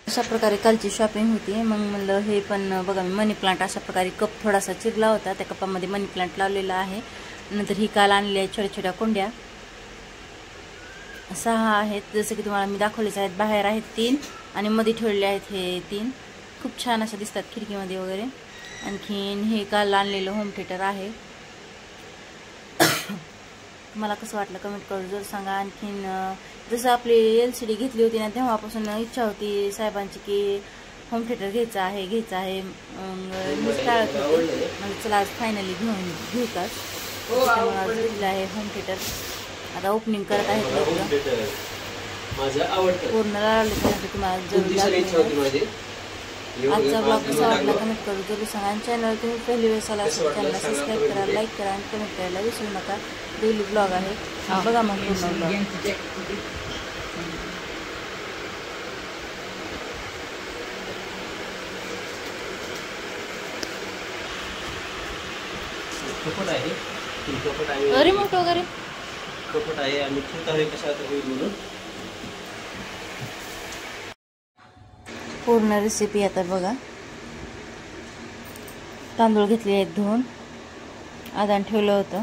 अशा प्रकारे कालची शॉपिंग होती। मग म्हणलं हे पण बघा, मी मनी प्लांट अशा प्रकारे कप थोडासा चिरला होता, त्या कपामध्ये मनी प्लांट लावलेला आहे। नंतर ही काल आणलेल्या छोट्या छोट्या कुंड्या 6 आहेत, जसं की तुम्हाला मी दाखवलेच आहेत। बाहेर आहेत 3 आणि मध्ये ठेवलेले आहेत हे 3, खूप छान अशा दिसतात खिडकीमध्ये वगैरे। आणखीन हे काल आणलेलं होम थिएटर आहे। मला कसं वाटलं कमेंट करून जर सांगा। आणखीन जसं आपली LCD घेतली होती ना, तेव्हापासून इच्छा होती साहेबांची की होम थिएटर घ्यायचं आहे। मीच टाळत होते, म्हणजे चला आज फायनली घेऊताच, त्यामुळे घेतलं आहे होम थिएटर। आता ओपनिंग करत आहेत पूर्ण लावले तुम्हाला जरूर। आजचा ब्लॉग कसा वाटला कमेंट करून जरूर सांगा। आणि चॅनल तुम्ही पहिली वेळेस आला असेल चॅनलला सबस्क्राईब करा, लाईक करा आणि कमेंट करायला विसरू नका। डेली ब्लॉग आहे, बघा मग पूर्ण ब्लॉग। रिमोट वगैरे कपट आहे आणि ठेवता होईल कशा होईल म्हणून पूर्ण रेसिपी आता बघा। तांदूळ घेतले आहेत धुवून, आधान ठेवलं होतं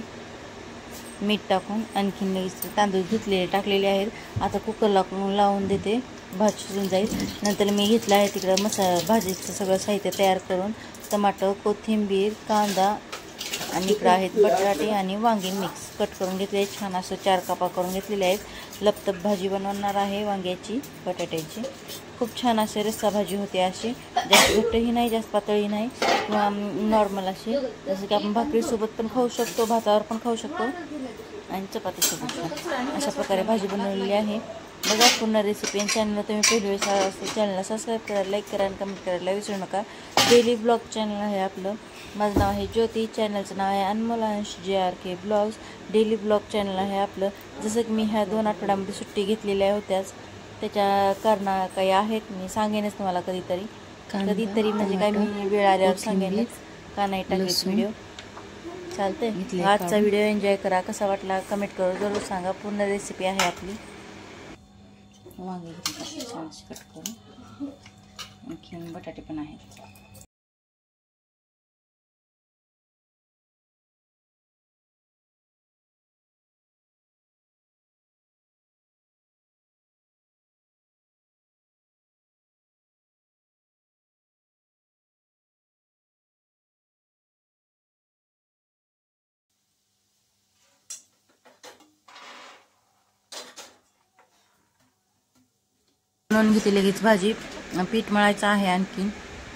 मीठ टाकून। आणखीन लगेच तांदूळ टाकलेले आहेत। आता कुकरला लावून देते, भाजी शिजून जाईल। नंतर मी घेतलं आहे तिकडं भाजीचं सगळं साहित्य तयार करून, टमाटर, कोथिंबीर, कांदा आणि इकडं आहेत बटाटे आणि वांगी मिक्स कट करून घेतले आहेत। छान असं 4 कापा करून घेतलेले आहेत। लपतप भाजी बनवणार आहे वांग्याची बटाट्याची। खूप छान असे रस्सा भाजी होते, अशी जास्त घट्टही नाही जास्त पातळही नाही, किंवा नॉर्मल अशी, जसं की आपण भाकरीसोबत पण खाऊ शकतो, भातावर पण खाऊ शकतो आणि चपातीसोबत। अशा प्रकारे भाजी बनवलेली आहे। बघा पूर्ण रेसिपी। आणि चॅनलला तुम्ही पहिली वेळेस असेल चॅनलला सबस्क्राईब करा, लाईक करा आणि कमेंट करायला विसरू नका। डेली ब्लॉग चॅनल आहे आपलं। माझं नाव आहे ज्योती, चॅनलचं नाव आहे अनमोल अंश JRK blogs. Daily blog channel आहे आपलं। जसं की मी ह्या 2 आठवड्यामध्ये सुट्टी घेतलेल्या होत्याच, त्याच्या कारण काही आहेत, मी सांगेनच तुम्हाला कधीतरी म्हणजे काय मी वेळ आल्यावर सांगेनच, का नाही टाकलेच व्हिडिओ। चालतंय, आजचा व्हिडिओ एन्जॉय करा। कसा वाटला कमेंट करून जरूर सांगा। पूर्ण रेसिपी आहे आपली। वांगे छान कट करून, आणखीन बटाटे पण आहेत। म्हणून घेते लगेच भाजी, पीठ मळायचं आहे आणखीन,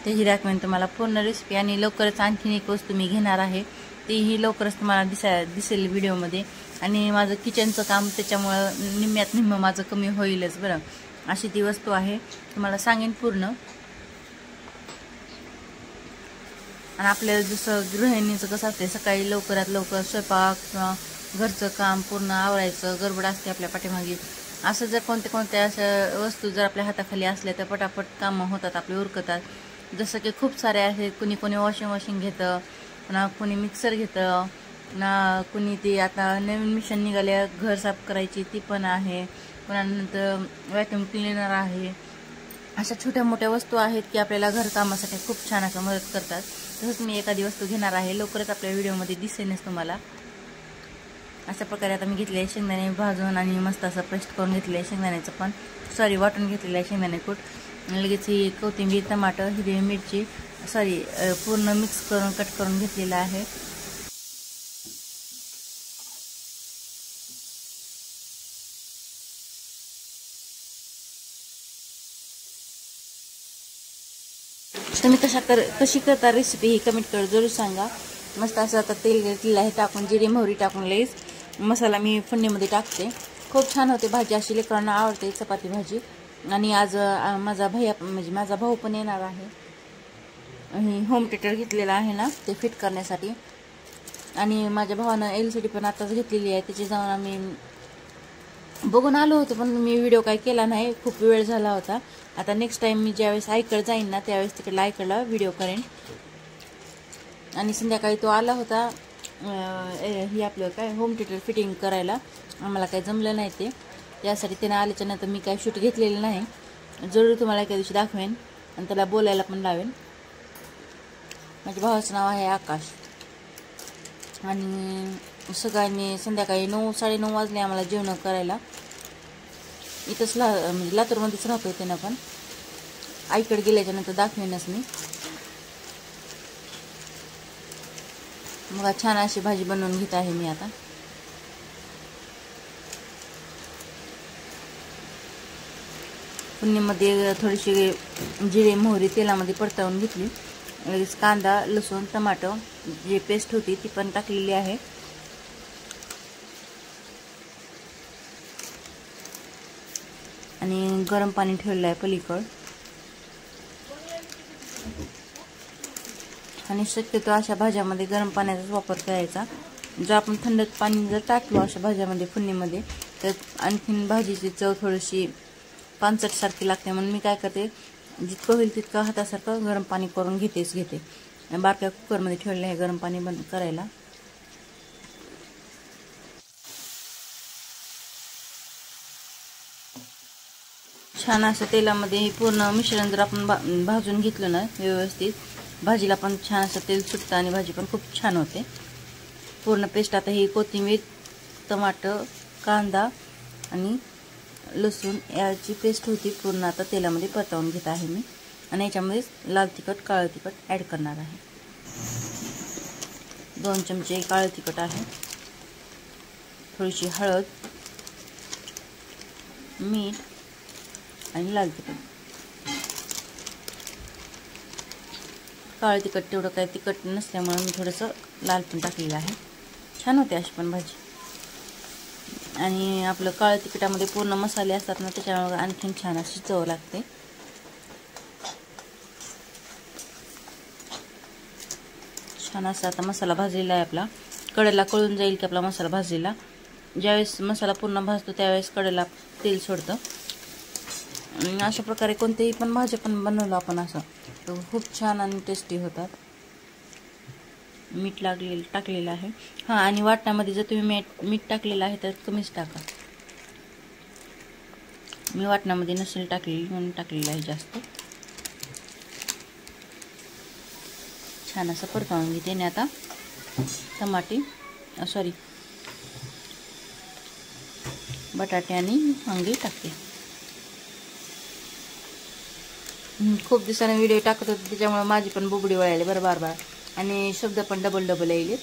त्याची दाखवेन तुम्हाला पूर्ण रेसिपी। आणि लवकरच आणखीन एक वस्तू मी घेणार आहे, तीही लवकरच तुम्हाला दिसेल व्हिडिओमध्ये। आणि माझं किचनचं काम त्याच्यामुळं निम्म्यात निम्म माझं कमी होईलच बरं, अशी ती वस्तू आहे, तुम्हाला सांगेन पूर्ण। आणि आपल्याला जसं गृहिणीचं कसं असते, सकाळी लवकरात लवकर स्वयंपाक किंवा घरचं काम पूर्ण आवरायचं, गडबड असते आपल्या पाठीमागे। असं जर कोणत्या अशा वस्तू जर आपल्या हाताखाली असल्या तर पटापट कामं होतात, आपले उरकतात। जसं की खूप सारे आहेत, कुणी वॉशिंग घेतं, पुन्हा कुणी मिक्सर घेतं, पुन्हा कुणी ते आता नवीन मिशन निघाल्या घर साफ करायची ती पण आहे, पुन्हा नंतर व्हॅक्यूम क्लिनर आहे। अशा छोट्या मोठ्या वस्तू आहेत की आपल्याला घरकामासाठी खूप छान असं मदत करतात। तसंच मी एखादी वस्तू घेणार आहे, लवकरच आपल्या व्हिडिओमध्ये दिसेलच तुम्हाला। अशा प्रकारे आता मी घेतले शेंगदाणे भाजून आणि मस्त असं पेस्ट करून घेतले शेंगदाण्याचं पण, वाटून घेतलेलं आहे शेंगदाणे कूट। लगेच ही कोथिंबीर, टमाटर, हिरवी मिरची पूर्ण मिक्स करून कट करून घेतलेलं आहे। तुम्ही कशी करता रेसिपी ही कमेंट करून जरूर सांगा। मस्त असं आता तेल घेतलेलं आहे, टाकून जिरे मोहरी टाकून लगेच मसाला मी फोडणीमध्ये टाकते। खूप छान होते भाजी, अशी लेकरांना आवडते चपाती भाजी। आणि आज माझा भाऊ पण येणार आहे। होम थिएटर घेतलेला आहे ना, ते फिट करण्यासाठी। आणि माझ्या भावानं LCD पण आताच घेतलेली आहे, त्याची जाऊन आम्ही बघून आलो होतो, पण मी व्हिडिओ काय केला नाही, खूप वेळ झाला होता। आता नेक्स्ट टाइम मी ज्यावेळेस आईकडे जाईन ना, त्यावेळेस तिकडे आईकडला व्हिडिओ करेन। आणि संध्याकाळी तो आला होता ही आपलं काय होम थिएटर फिटिंग करायला, आम्हाला काही जमलं नाही ते, त्यासाठी त्याने आल्याच्या नंतर मी काही शूट घेतलेलं नाही। जरूर तुम्हाला एका दिवशी दाखवेन आणि त्याला बोलायला पण लावेन. माझ्या भावाचं नाव आहे आकाश. आणि सकाळी संध्याकाळी 9-9:30 वाजले आम्हाला जेवण करायला. इथंच म्हणजे लातूरमध्येच राहतोय त्यानं, पण आईकडे गेल्याच्यानंतर दाखवेनच मी. मग छान अशी भाजी बनवून घेत आहे मी आता. फोडणीमध्ये थोडीशी जिरे मोहरी तेलामध्ये परतवून घेतली. लगेच कांदा लसूण टमाटर जी पेस्ट होती ती पण टाकलेली आहे. आणि गरम पाणी ठेवलेलं आहे पलीकड. आणि शक्यतो अशा भाज्यामध्ये गरम पाण्याचाच वापर करायचा. जर आपण थंड पाणी जर टाकलो अशा भाज्यामध्ये फोडणीमध्ये तर आणखीन भाजीची चव थोडीशी पांचटसारखी लागते. म्हणून मी काय करते, जितकं होईल तितकं हातासारखं गरम पाणी करून घेते. बारक्या कुकरमध्ये ठेवलेलं आहे गरम पाणी बंद करायला. छान असं तेलामध्ये हे पूर्ण मिश्रण जर आपण भाजून घेतलं ना व्यवस्थित, भाजीला पण छान असं तेल सुटतं आणि भाजी पण खूप छान होते. पूर्ण पेस्ट आता ही कोथिंबीर टमाटर कांदा आणि लसूण याची पेस्ट होती पूर्ण आता तेलामध्ये परतवून घेत आहे मी. आणि याच्यामध्ये लाल तिखट काळं तिखट ॲड करणार आहे. 2 चमचे काळं तिखट आहे. थोडीशी हळद मीठ आणि लाल तिखट. काळं तिखट तेवढं काही तिखट नसल्यामुळे मी थोडंसं लाल पण टाकलेलं आहे. छान होते अशी पण भाजी. आणि आपलं काळं तिखटामध्ये पूर्ण मसाले असतात ना, त्याच्यामुळे आणखीन छान अशी चव लागते. छान असा आता मसाला भाजलेला आहे आपला. कडेला कळून जाईल की आपला मसाला भाजलेला. ज्यावेळेस मसाला पूर्ण भाजतो त्यावेळेस कडेला तेल सोडतं. अशा प्रकारे कोणतेही पण भाजी पण बनवलं आपण असं तर खूप छान आणि टेस्टी होतात. मीठ टाकलेलं आहे. हां, आणि वाटणामध्ये जर तुम्ही मीठ टाकलेलं आहे तर कमीच टाका. मी वाटणामध्ये नसेल टाकलेली म्हणून टाकलेलं आहे जास्त. छान असं परतवून घेते. आणि आता बटाटे आणि वांगी टाकते. खूप दिवसाने व्हिडिओ टाकत होते त्याच्यामुळे माझी पण बुबडी वळायली बरं बार आणि शब्द पण डबल येईल.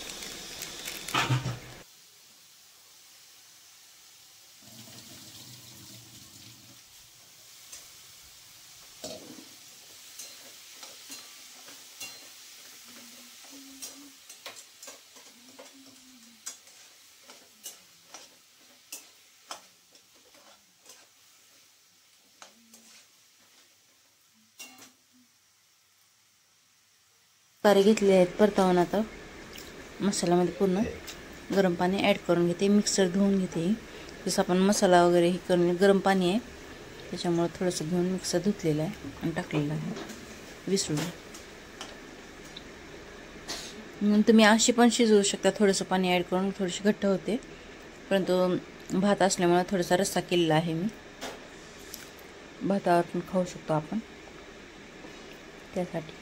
घेतले आहेत परतवून. आता मसाल्यामध्ये पूर्ण गरम पाणी ॲड करून घेते. मिक्सर धुवून घेते. जसं आपण मसाला वगैरे हे करून गरम पाणी आहे त्याच्यामुळे थोडंसं घेऊन मिक्सर धुतलेलं आहे आणि टाकलेलं आहे विसरून. तुम्ही अशी पण शिजवू शकता. थोडंसं पाणी ॲड करून थोडीशी घट्ट होते. परंतु भात असल्यामुळे थोडासा रस्सा केलेला आहे मी. भातावर पण खाऊ शकतो आपण त्यासाठी.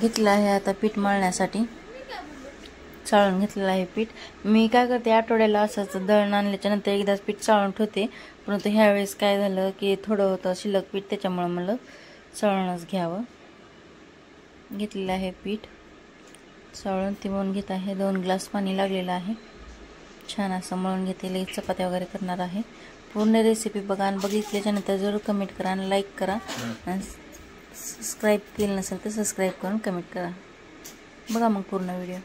घेतलं आहे आता पीठ मळण्यासाठी. चाळून घेतलेलं आहे पीठ. मी काय करते, आठवड्याला असंच दळण आणल्याच्या नंतर एकदाच पीठ चाळून ठेवते. परंतु ह्यावेळेस काय झालं की थोडं होतं शिल्लक पीठ, त्याच्यामुळे मला चाळूनच घ्यावं. घेतलेलं आहे पीठ चाळून ते मळून घेत आहे. 2 ग्लास पाणी लागलेलं आहे. छान असं मळून घेते. लगेच चपात्या वगैरे करणार आहे. पूर्ण रेसिपी बघा आणि बघितल्याच्या नंतर जरूर कमेंट करा आणि लाईक करा. आणि सबस्क्राईब केलं नसेल तर सबस्क्राईब करून कमेंट करा. बघा मग पूर्ण व्हिडिओ.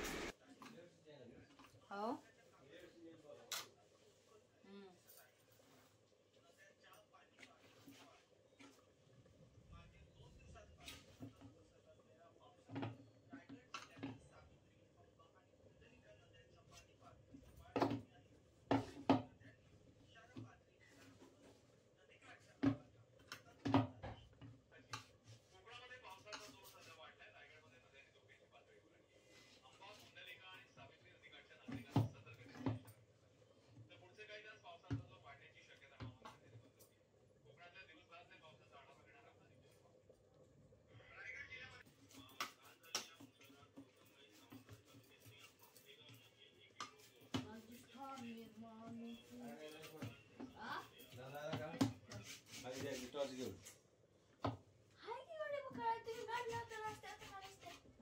बकळाच घेऊन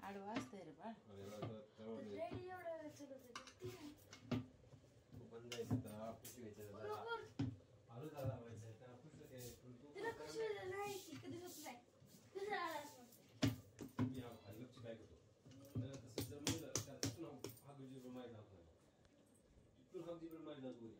आडवा असतंय रे बाळ. बंद आहे त्याला पिशवी व्हायचं आलू दादा व्हायचं त्याला पुढचं काय लक्ष काय करतो त्याला तसं जर म्हणलं त्यातून हा गुजी प्रमाणे जात नाही तिथून हा गुजी प्रमाणे जात गोरी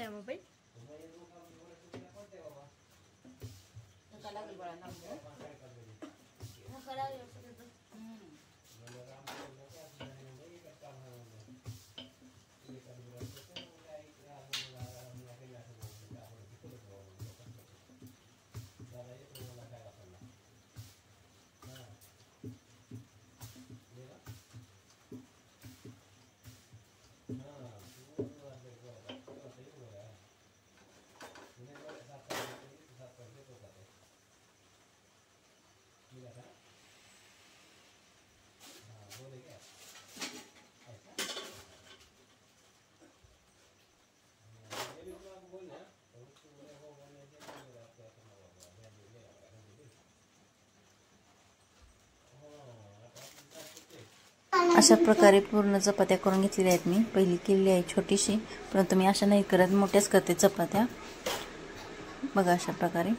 मोबाईल लागेल बाळा अशा प्रकारे पूर्ण चपात्या करून घेतलेल्या आहेत. मी पहिली केलेली आहे छोटीशी, परंतु मी अशा नाही करत, मोठ्याच करते चपात्या. बघा अशा प्रकारे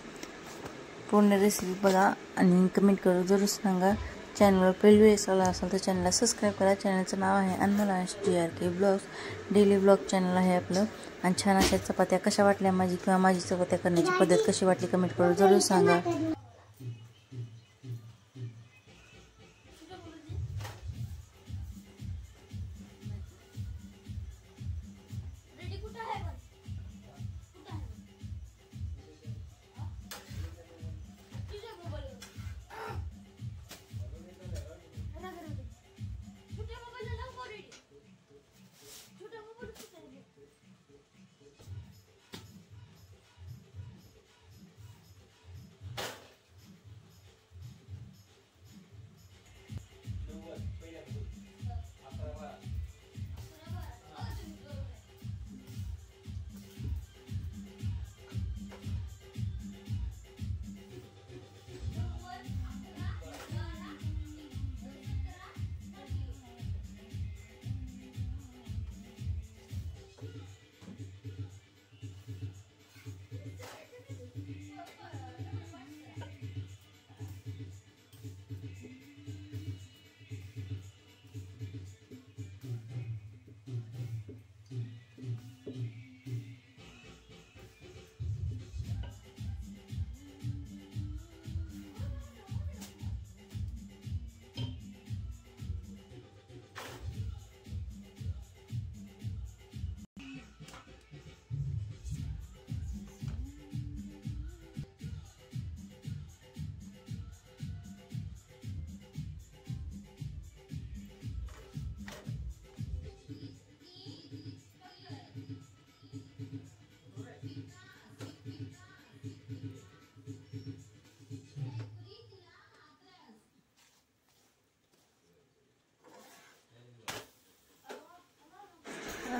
पूर्ण रेसिपी बघा आणि कमेंट करून जरूर सांगा. चॅनलवर पहिली वेळेस आला असाल तर चॅनलला सबस्क्राईब करा. चॅनलचं नाव आहे अन्नलाश GRK blogs, daily blog channel आहे आपलं. आणि छान अशा चपात्या कशा वाटल्या माझी किंवा माझी चपात्या करण्याची पद्धत कशी वाटली कमेंट करून जरूर सांगा. कुठे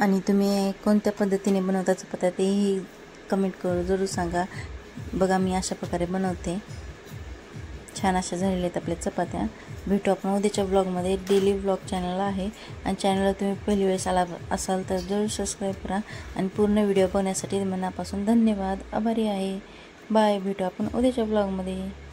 आणि तुम्ही कोणत्या पद्धतीने बनवता चपात्या तेही कमेंट करून जरूर सांगा. बघा मी अशा प्रकारे बनवते. छान अशा झालेल्या आहेत आपल्या चपात्या. भेटू आपण उद्याच्या ब्लॉगमध्ये. डेली ब्लॉग चॅनल आहे आणि चॅनलला तुम्ही पहिली वेळेस आला असाल तर जरूर सबस्क्राईब करा आणि पूर्ण व्हिडिओ बघण्यासाठी मनापासून धन्यवाद. आभारी आहे. बाय. भेटू आपण उद्याच्या ब्लॉगमध्ये.